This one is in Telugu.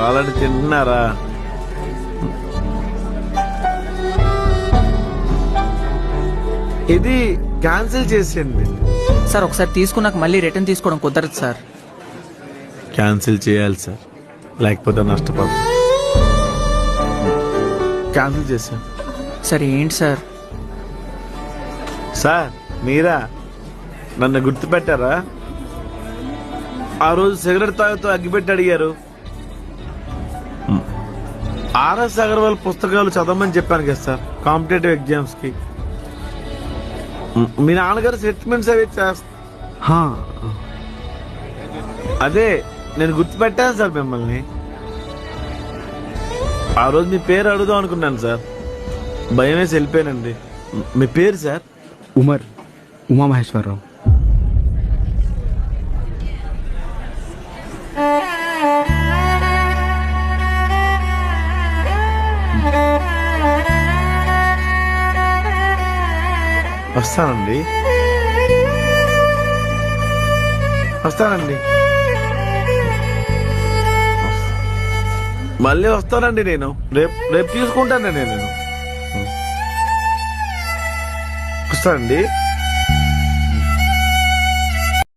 ఆల్రెడీ తింటున్నారా? ఇది క్యాన్సిల్ చేసేయండి. సార్ ఒకసారి తీసుకున్నాక మళ్ళీ రిటర్న్ తీసుకోవడం కుదరదు సార్. క్యాన్సిల్ చేయాలి సార్, లేకపోతే నష్టపోతాం. క్యాన్సిల్ చేసాం సార్. ఏంటి సార్? సార్ మీరా నన్ను గుర్తుపెట్టారా? ఆ రోజు సిగరెట్ తాగుతూ అగ్గిపెట్టి అడిగారు. ఆర్ఎస్ అగర్వాల్ పుస్తకాలు చదవమని చెప్పాను కదా సార్ కాంపిటేటివ్ ఎగ్జామ్స్ కి. మీ నాన్నగారు సెటిల్మెంట్స్ అవి చేస్తా. అదే నేను గుర్తుపెట్టాను సార్ మిమ్మల్ని. ఆ రోజు మీ పేరు అడుగుదాం అనుకున్నాను సార్, భయం వేసి వెళ్ళిపోయానండి. మీ పేరు సార్? ఉమర్, ఉమామహేశ్వరరావు. వస్తానండి. మళ్ళీ వస్తానండి. నేను రేపు తీసుకుంటానండి. నేను వస్తానండి.